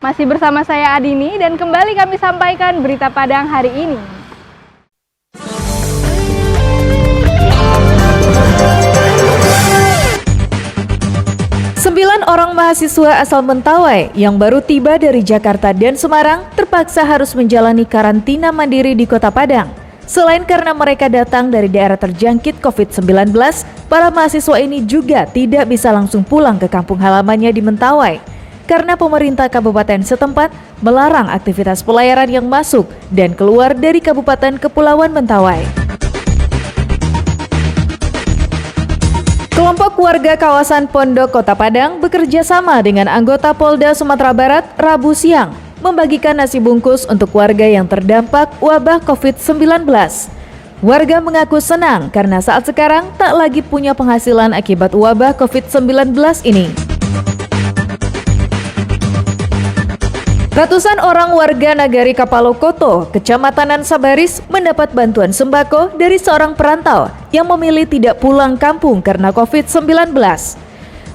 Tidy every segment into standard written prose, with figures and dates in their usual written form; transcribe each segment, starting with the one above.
Masih bersama saya Adini dan kembali kami sampaikan berita Padang hari ini. Sembilan orang mahasiswa asal Mentawai yang baru tiba dari Jakarta dan Semarang terpaksa harus menjalani karantina mandiri di Kota Padang. Selain karena mereka datang dari daerah terjangkit COVID-19, para mahasiswa ini juga tidak bisa langsung pulang ke kampung halamannya di Mentawai karena pemerintah kabupaten setempat melarang aktivitas pelayaran yang masuk dan keluar dari Kabupaten Kepulauan Mentawai. Kelompok warga kawasan Pondok Kota Padang bekerja sama dengan anggota Polda Sumatera Barat Rabu siang membagikan nasi bungkus untuk warga yang terdampak wabah COVID-19. Warga mengaku senang karena saat sekarang tak lagi punya penghasilan akibat wabah COVID-19 ini. Ratusan orang warga Nagari Kapalokoto, Kecamatan Sabaris mendapat bantuan sembako dari seorang perantau yang memilih tidak pulang kampung karena COVID-19.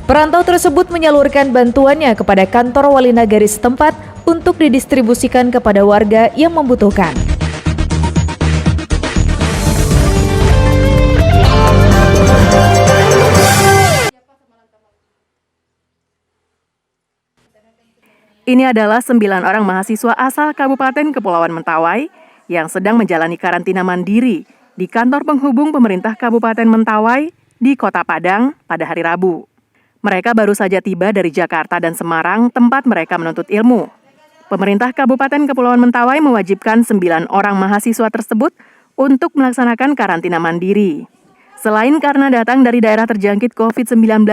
Perantau tersebut menyalurkan bantuannya kepada kantor wali nagari setempat untuk didistribusikan kepada warga yang membutuhkan. Ini adalah 9 orang mahasiswa asal Kabupaten Kepulauan Mentawai yang sedang menjalani karantina mandiri di kantor penghubung pemerintah Kabupaten Mentawai di Kota Padang pada hari Rabu. Mereka baru saja tiba dari Jakarta dan Semarang, tempat mereka menuntut ilmu. Pemerintah Kabupaten Kepulauan Mentawai mewajibkan 9 orang mahasiswa tersebut untuk melaksanakan karantina mandiri. Selain karena datang dari daerah terjangkit COVID-19,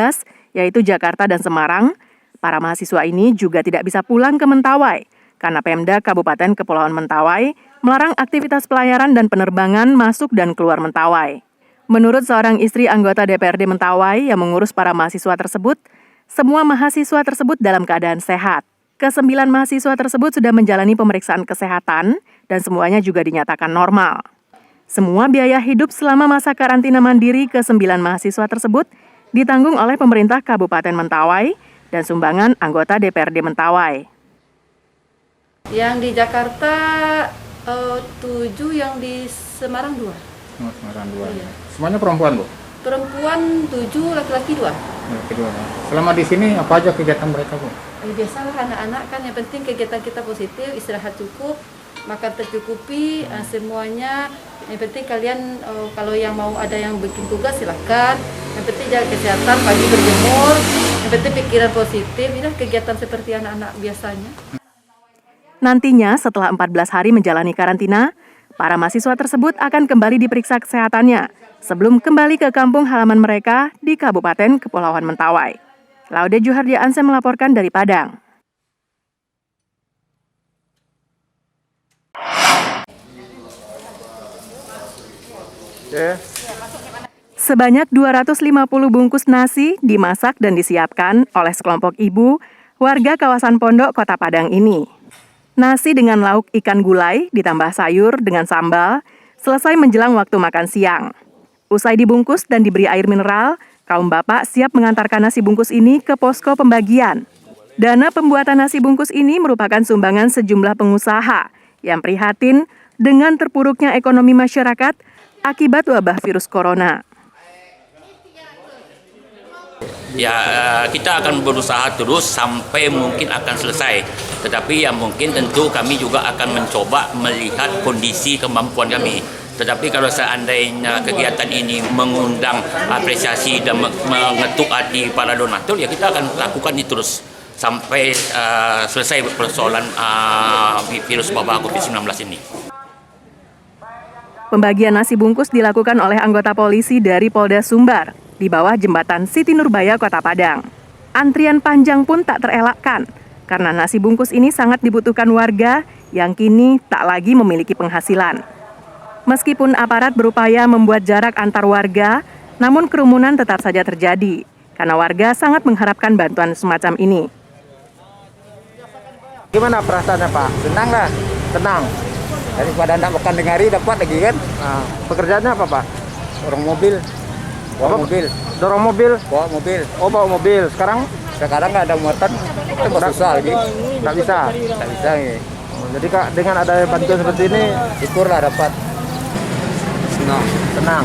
yaitu Jakarta dan Semarang, para mahasiswa ini juga tidak bisa pulang ke Mentawai karena Pemda Kabupaten Kepulauan Mentawai melarang aktivitas pelayaran dan penerbangan masuk dan keluar Mentawai. Menurut seorang istri anggota DPRD Mentawai yang mengurus para mahasiswa tersebut, semua mahasiswa tersebut dalam keadaan sehat. Ke-9 mahasiswa tersebut sudah menjalani pemeriksaan kesehatan dan semuanya juga dinyatakan normal. Semua biaya hidup selama masa karantina mandiri ke-9 mahasiswa tersebut ditanggung oleh pemerintah Kabupaten Mentawai dan sumbangan anggota DPRD Mentawai. Yang di Jakarta 7, yang di Semarang 2. Semarang 2. Iya. Semuanya perempuan, Bu? Perempuan 7, laki-laki 2. Kedua. Selama di sini apa aja kegiatan mereka, Bu? Biasalah anak-anak kan, yang penting kegiatan kita positif, istirahat cukup, makan tercukupi, semuanya. Yang penting kalian kalau yang mau ada yang bikin tugas silakan. Yang penting jaga kesehatan, pagi berjemur. Yang penting pikiran positif, inilah kegiatan seperti anak-anak biasanya. Nantinya setelah 14 hari menjalani karantina, para mahasiswa tersebut akan kembali diperiksa kesehatannya sebelum kembali ke kampung halaman mereka di Kabupaten Kepulauan Mentawai. Laude Juhardia Ansem melaporkan dari Padang. Sebanyak 250 bungkus nasi dimasak dan disiapkan oleh sekelompok ibu warga kawasan Pondok Kota Padang ini. Nasi dengan lauk ikan gulai ditambah sayur dengan sambal selesai menjelang waktu makan siang. Usai dibungkus dan diberi air mineral, kaum bapak siap mengantarkan nasi bungkus ini ke posko pembagian. Dana pembuatan nasi bungkus ini merupakan sumbangan sejumlah pengusaha yang prihatin dengan terpuruknya ekonomi masyarakat akibat wabah virus corona. Ya, kita akan berusaha terus sampai mungkin akan selesai. Tetapi yang mungkin tentu kami juga akan mencoba melihat kondisi kemampuan kami. Tetapi kalau seandainya kegiatan ini mengundang apresiasi dan mengetuk hati para donatur, ya kita akan lakukan ini terus sampai selesai persoalan virus wabah COVID-19 ini. Pembagian nasi bungkus dilakukan oleh anggota polisi dari Polda Sumbar di bawah jembatan Siti Nurbaya, Kota Padang. Antrian panjang pun tak terelakkan karena nasi bungkus ini sangat dibutuhkan warga yang kini tak lagi memiliki penghasilan. Meskipun aparat berupaya membuat jarak antar warga, namun kerumunan tetap saja terjadi karena warga sangat mengharapkan bantuan semacam ini. Gimana perasaannya, Pak? Senang nggak? Senang. Daripada anda makan di hari dapat lagi kan? Nah, pekerjaannya apa, Pak? Dorong mobil. Bawa mobil. Dorong mobil. Bawa mobil. Oh, bawa mobil. Sekarang Sekarang nggak ada muatan, itu susah lagi. nggak bisa. Ya. Jadi Kak, dengan ada bantuan seperti ini, syukurlah dapat. Senang.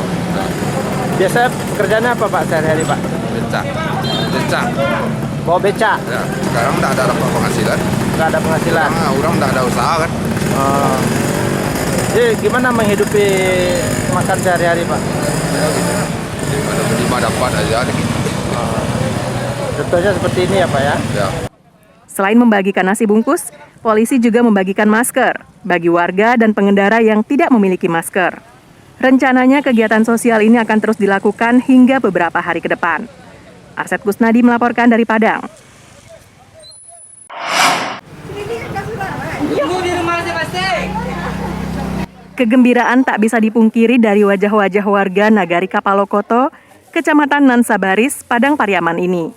Biasa pekerjaannya apa Pak sehari-hari Pak? Beca. Bawa beca? Ya, sekarang nggak ada penghasilan. Nggak ada penghasilan? Orang nggak ada usaha kan. Jadi gimana menghidupi makan sehari-hari Pak? Ya gitu. Jadi ada berlima dapat aja gitu. Contohnya seperti ini ya Pak ya? Ya. Selain membagikan nasi bungkus, polisi juga membagikan masker bagi warga dan pengendara yang tidak memiliki masker. Rencananya kegiatan sosial ini akan terus dilakukan hingga beberapa hari ke depan. Arset Kusnadi melaporkan dari Padang. Kegembiraan tak bisa dipungkiri dari wajah-wajah warga Nagari Kapalokoto, Kecamatan Nansabaris, Padang Pariaman ini.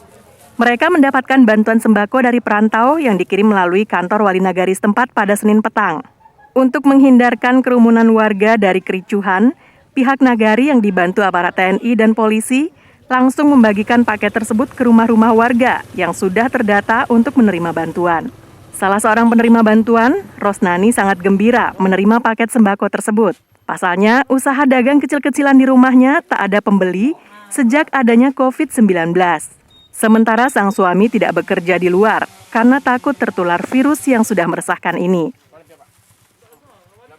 Mereka mendapatkan bantuan sembako dari perantau yang dikirim melalui kantor wali nagari setempat pada Senin petang. Untuk menghindarkan kerumunan warga dari kericuhan, pihak nagari yang dibantu aparat TNI dan polisi langsung membagikan paket tersebut ke rumah-rumah warga yang sudah terdata untuk menerima bantuan. Salah seorang penerima bantuan, Rosnani, sangat gembira menerima paket sembako tersebut. Pasalnya, usaha dagang kecil-kecilan di rumahnya tak ada pembeli sejak adanya COVID-19. Sementara sang suami tidak bekerja di luar karena takut tertular virus yang sudah meresahkan ini.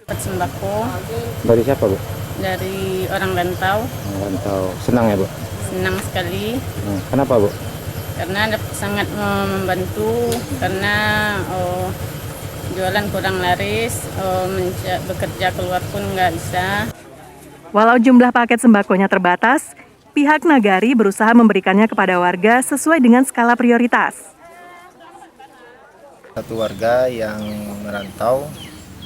Sembako Dari siapa Bu? dari orang rantau, Rantau. Senang ya Bu? senang sekali Kenapa Bu? karena sangat membantu karena jualan kurang laris, bekerja keluar pun nggak bisa. Walau jumlah paket sembakonya terbatas, pihak nagari berusaha memberikannya kepada warga sesuai dengan skala prioritas. Satu warga yang merantau,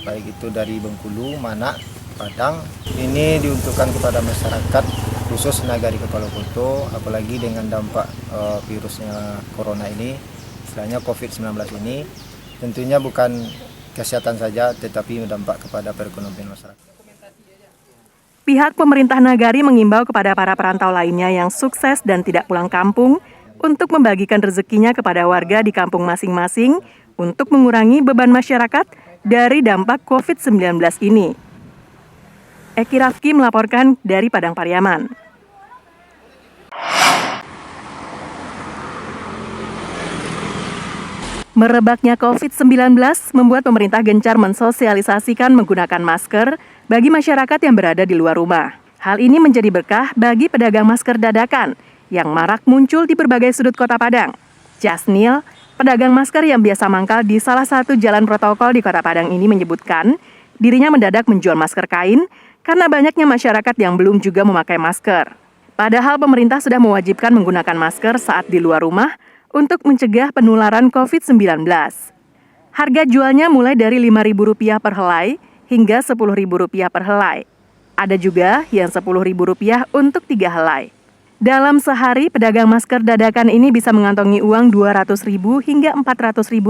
baik itu dari Bengkulu, Manak, Padang, ini diuntukkan kepada masyarakat khusus Nagari Kapalokoto, apalagi dengan dampak virusnya corona ini, istilahnya COVID-19 ini, tentunya bukan kesehatan saja, tetapi berdampak kepada perekonomian masyarakat. Pihak pemerintah nagari mengimbau kepada para perantau lainnya yang sukses dan tidak pulang kampung untuk membagikan rezekinya kepada warga di kampung masing-masing untuk mengurangi beban masyarakat dari dampak COVID-19 ini. Eki Rafki melaporkan dari Padang Pariaman. Merebaknya COVID-19 membuat pemerintah gencar mensosialisasikan menggunakan masker bagi masyarakat yang berada di luar rumah. Hal ini menjadi berkah bagi pedagang masker dadakan yang marak muncul di berbagai sudut kota Padang. Jasnil, pedagang masker yang biasa mangkal di salah satu jalan protokol di kota Padang ini menyebutkan dirinya mendadak menjual masker kain karena banyaknya masyarakat yang belum juga memakai masker. Padahal pemerintah sudah mewajibkan menggunakan masker saat di luar rumah untuk mencegah penularan COVID-19. Harga jualnya mulai dari Rp5.000 per helai hingga Rp10.000 per helai. Ada juga yang Rp10.000 untuk 3 helai. Dalam sehari, pedagang masker dadakan ini bisa mengantongi uang Rp200.000 hingga Rp400.000.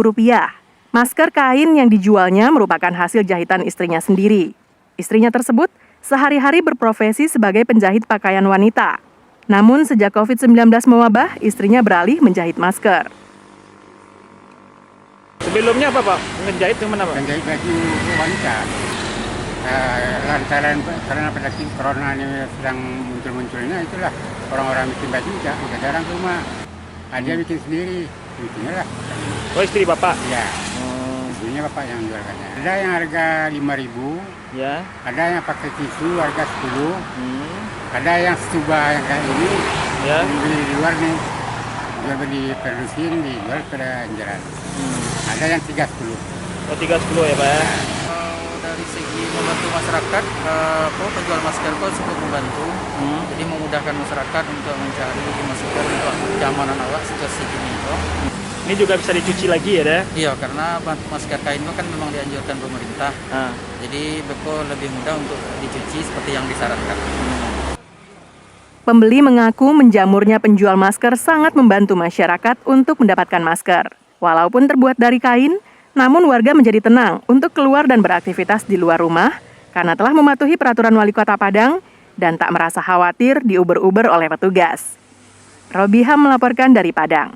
Masker kain yang dijualnya merupakan hasil jahitan istrinya sendiri. Istrinya tersebut sehari-hari berprofesi sebagai penjahit pakaian wanita. Namun sejak COVID-19 mewabah, istrinya beralih menjahit masker. Sebelumnya apa Pak? Menjahit yang mana Pak? Menjahit baju wanita. Lantaran karena pada corona ini sedang muncul-munculnya, itulah orang-orang bikin baju ya, maka jarang ke rumah. Dia bikin sendiri, bikinnya lah. Oh, istri Bapak? Ya, istrinya Bapak yang jualkannya. Ada yang harga Rp5.000, Ya. ada yang pakai tisu harga 10, ada yang stuba yang kayak ini, Ya. beli di luar nih, jual beli produksiin, dijual pada jalan. Ada yang 310. Oh, 310 ya Pak ya? Dari segi membantu masyarakat, penjual masker itu cukup membantu. Jadi memudahkan masyarakat untuk mencari masker untuk keamanan awak situasi ini. Ini juga bisa dicuci lagi ya deh? Iya, karena masker kain itu kan memang dianjurkan pemerintah. Jadi Beko lebih mudah untuk dicuci seperti yang disarankan. Pembeli mengaku menjamurnya penjual masker sangat membantu masyarakat untuk mendapatkan masker. Walaupun terbuat dari kain, namun warga menjadi tenang untuk keluar dan beraktivitas di luar rumah karena telah mematuhi peraturan Wali Kota Padang dan tak merasa khawatir diuber-uber oleh petugas. Robiham melaporkan dari Padang.